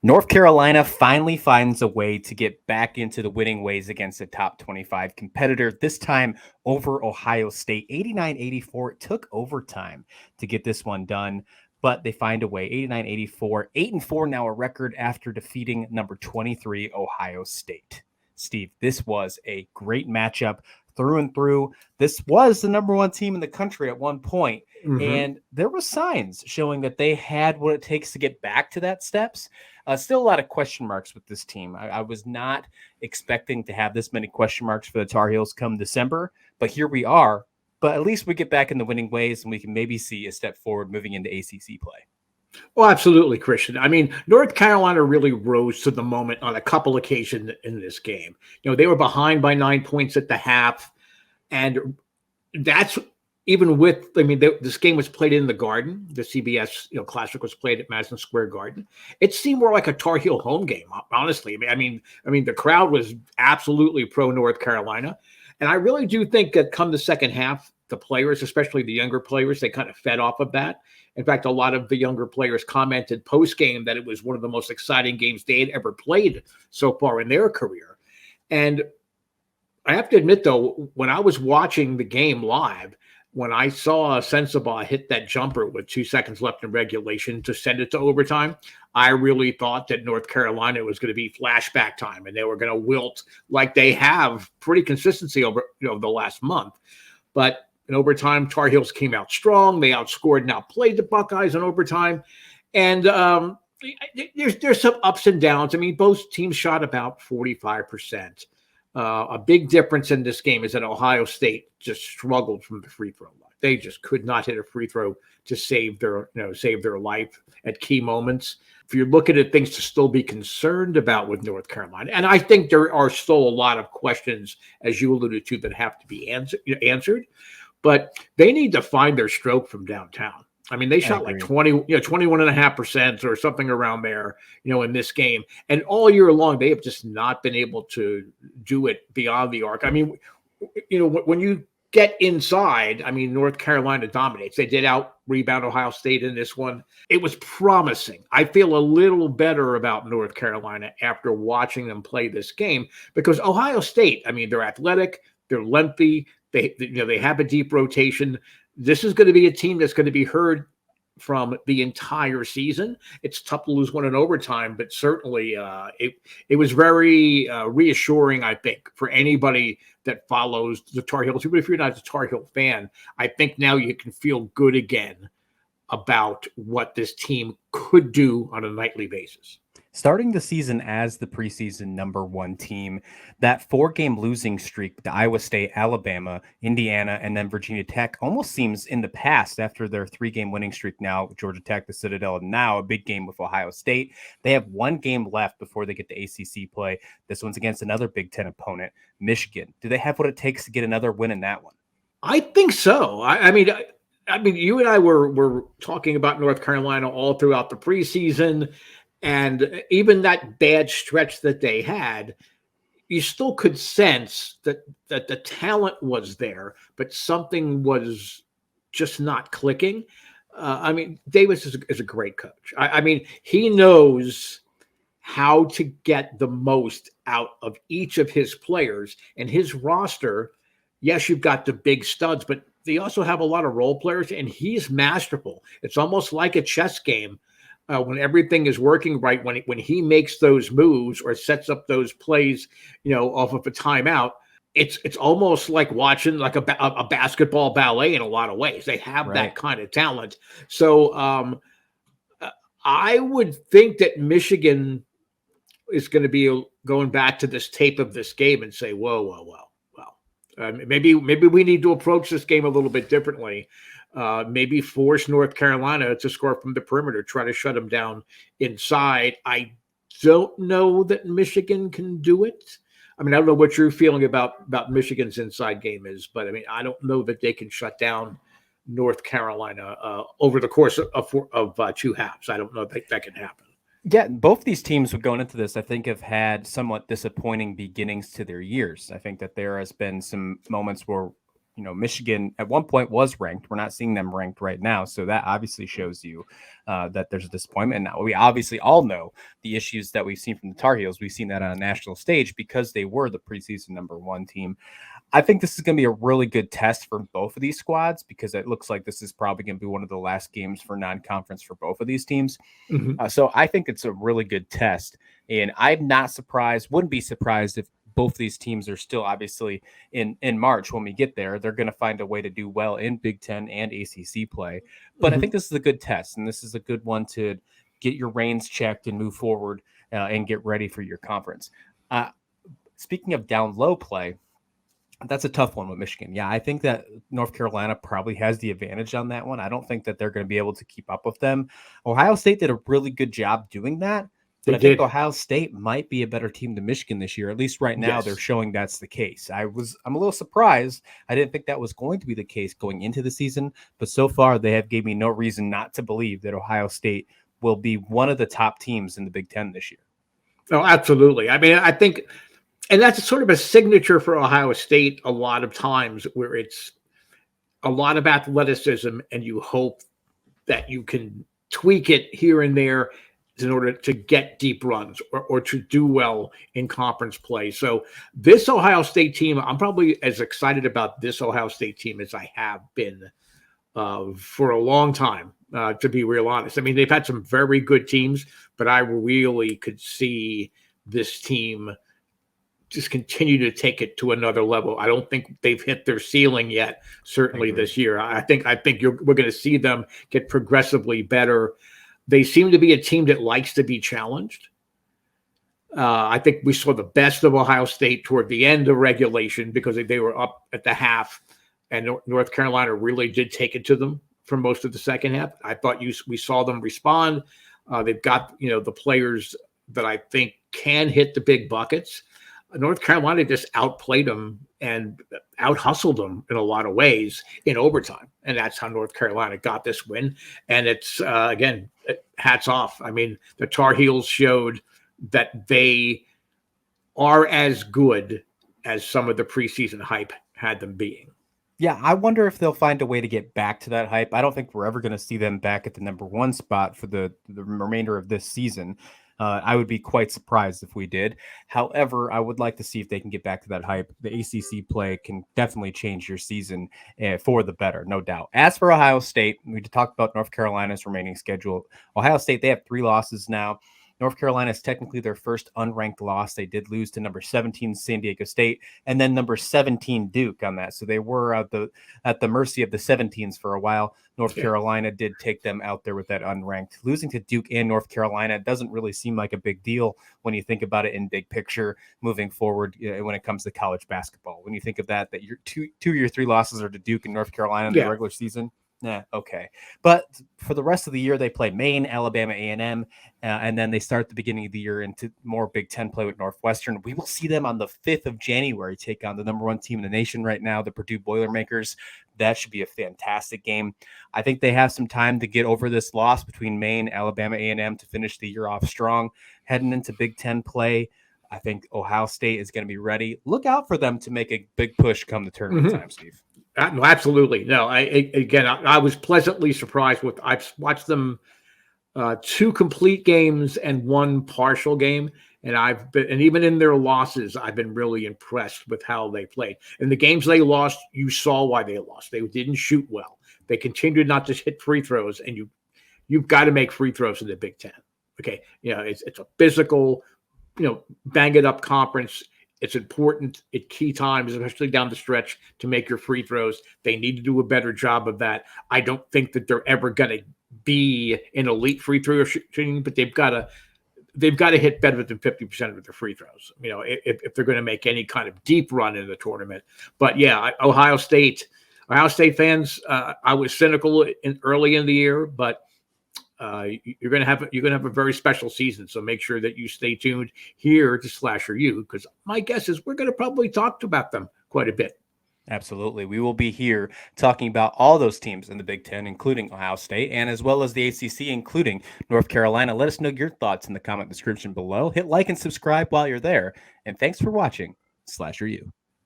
North Carolina finally finds a way to get back into the winning ways against a top 25 competitor, this time over Ohio State. 89-84. It took overtime to get this one done, but they find a way. 89-84, 8-4 now a record after defeating number 23 Ohio State. Steve, this was a great matchup through and through. This was the number one team in the country at one point, and there were signs showing that they had what it takes to get back to that steps. Still a lot of question marks with this team. I was not expecting to have this many question marks for the Tar Heels come December, but here we are. But at least we get back in the winning ways, and we can maybe see a step forward moving into ACC play. Well, absolutely, Christian. I mean, North Carolina really rose to the moment on a couple occasions in this game. They were behind by 9 points at the half, and that's even with, this game was played in the Garden. The CBS, Classic was played at Madison Square Garden. It seemed more like a Tar Heel home game, honestly. I mean, the crowd was absolutely pro North Carolina, and I really do think that come the second half, the players, especially the younger players, they kind of fed off of that. In fact, a lot of the younger players commented post-game that it was one of the most exciting games they had ever played so far in their career. And I have to admit, though, when I was watching the game live, when I saw Sensabaugh hit that jumper with 2 seconds left in regulation to send it to overtime, I really thought that North Carolina was going to be flashback time and they were going to wilt like they have pretty consistently over the last month. But in overtime, Tar Heels came out strong. They outscored and outplayed the Buckeyes in overtime. And there's some ups and downs. I mean, both teams shot about 45%. A big difference in this game is that Ohio State just struggled from the free throw line. They just could not hit a free throw to save their life at key moments. If you're looking at things to still be concerned about with North Carolina, and I think there are still a lot of questions, as you alluded to, that have to be answered, but they need to find their stroke from downtown. I mean, they shot like 21.5% or something around there, in this game. And all year long, they have just not been able to do it beyond the arc. I mean, when you get inside, North Carolina dominates. They did out-rebound Ohio State in this one. It was promising. I feel a little better about North Carolina after watching them play this game because Ohio State, they're athletic, they're lengthy, they have a deep rotation. This is going to be a team that's going to be heard from the entire season. It's tough to lose one in overtime, but certainly it was very reassuring, I think, for anybody that follows the Tar Heels. Even if you're not a Tar Heel fan, I think now you can feel good again about what this team could do on a nightly basis. Starting the season as the preseason number one team, that 4-game losing streak to Iowa State, Alabama, Indiana, and then Virginia Tech almost seems in the past after their 3-game winning streak now, Georgia Tech, the Citadel, and now a big game with Ohio State. They have 1 game left before they get the ACC play. This one's against another Big Ten opponent, Michigan. Do they have what it takes to get another win in that one? I think so. I mean, you and I were talking about North Carolina all throughout the preseason. And even that bad stretch that they had, you still could sense that the talent was there, but something was just not clicking. Davis is a great coach. He knows how to get the most out of each of his players and his roster. Yes, you've got the big studs, but they also have a lot of role players, and he's masterful. It's almost like a chess game. When everything is working right, when he makes those moves or sets up those plays, off of a timeout, it's almost like watching like a basketball ballet in a lot of ways. They have that kind of talent. So I would think that Michigan is going to be going back to this tape of this game and say, whoa. Maybe we need to approach this game a little bit differently. Maybe force North Carolina to score from the perimeter, try to shut them down inside. I don't know that Michigan can do it. I don't know what you're feeling about Michigan's inside game is, but I don't know that they can shut down North Carolina over the course of 2 halves. I don't know if that can happen. Yeah, both these teams going into this, I think, have had somewhat disappointing beginnings to their years. I think that there has been some moments where Michigan at one point was ranked. We're not seeing them ranked right now. So that obviously shows you that there's a disappointment. Now, we obviously all know the issues that we've seen from the Tar Heels. We've seen that on a national stage because they were the preseason #1 team. I think this is going to be a really good test for both of these squads because it looks like this is probably going to be one of the last games for non-conference for both of these teams. Mhm. So I think it's a really good test. And I'm not surprised, wouldn't be surprised if both these teams are still obviously in March when we get there. They're going to find a way to do well in Big Ten and ACC play. But I think Mhm. this is a good test, and this is a good one to get your reins checked and move forward and get ready for your conference. Uh, Speaking of down low play, that's a tough one with Michigan. Yeah, I think that North Carolina probably has the advantage on that one. I don't think that they're going to be able to keep up with them. Ohio State did a really good job doing that, but They I think did. Ohio State might be a better team than Michigan this year. At least right now, they're Yes. showing that's the case. I'm a little surprised. I didn't think that was going to be the case going into the season, but so far they have gave me no reason not to believe that Ohio State will be one of the top teams in the Big Ten this year. Oh, absolutely. I mean, I think, and that's sort of a signature for Ohio State a lot of times where it's a lot of athleticism and you hope that you can tweak it here and there in order to get deep runs or to do well in conference play. So this Ohio State team, I'm probably as excited about this Ohio State team as I have been for a long time, to be real honest. I mean, they've had some very good teams, but I really could see this team just continue to take it to another level. I don't think they've hit their ceiling yet. I Certainly agree. this year, I think we're going to see them get progressively better. They seem to be a team that likes to be challenged. I think we saw the best of Ohio State toward the end of regulation because they were up at the half, and North Carolina really did take it to them for most of the second half. I thought we saw them respond. They've got the players that I think can hit the big buckets. North Carolina just outplayed them and out hustled them in a lot of ways in overtime, and that's how North Carolina got this win. And it's again, hats off. I mean, the Tar Heels showed that they are as good as some of the preseason hype had them being. Yeah, I wonder if they'll find a way to get back to that hype. I don't think we're ever going to see them back at the #1 spot for the remainder of this season. I would be quite surprised if we did. However, I would like to see if they can get back to that hype. The ACC play can definitely change your season for the better, no doubt. As for Ohio State, we talked about North Carolina's remaining schedule. Ohio State, they have 3 losses now. North Carolina is technically their first unranked loss. They did lose to #17 San Diego State and then #17 Duke on that. So they were at the mercy of the 17s for a while. North Yeah. Carolina did take them out there with that unranked. Losing to Duke and North Carolina doesn't really seem like a big deal when you think about it in big picture moving forward when it comes to college basketball. When you think of that your two of your 3 losses are to Duke and North Carolina in the Yeah. regular season. Yeah, okay. But for the rest of the year, they play Maine, Alabama A&M, and then they start the beginning of the year into more Big Ten play with Northwestern. We will see them on the 5th of January take on the #1 team in the nation right now, the Purdue Boilermakers. That should be a fantastic game. I think they have some time to get over this loss between Maine, Alabama A&M to finish the year off strong. Heading into Big Ten play, I think Ohio State is going to be ready. Look out for them to make a big push come the tournament Mm-hmm. time, Steve. No, absolutely. No, I was pleasantly surprised with. I've watched them 2 complete games and 1 partial game, and and even in their losses, I've been really impressed with how they played. In the games they lost, you saw why they lost. They didn't shoot well. They continued not to hit free throws, and you've got to make free throws in the Big Ten. Okay, it's a physical, bang it up conference. It's important at key times, especially down the stretch, to make your free throws. They need to do a better job of that. I don't think that they're ever going to be an elite free throw shooting, but they've got to hit better than 50% of their free throws. If they're going to make any kind of deep run in the tournament. But yeah, Ohio State fans, I was cynical early in the year, but you're going to have a very special season. So make sure that you stay tuned here to SlasherU, because my guess is we're going to probably talk about them quite a bit. Absolutely. We will be here talking about all those teams in the Big Ten, including Ohio State, and as well as the ACC, including North Carolina. Let us know your thoughts in the comment description below. Hit like and subscribe while you're there. And thanks for watching Slasher U.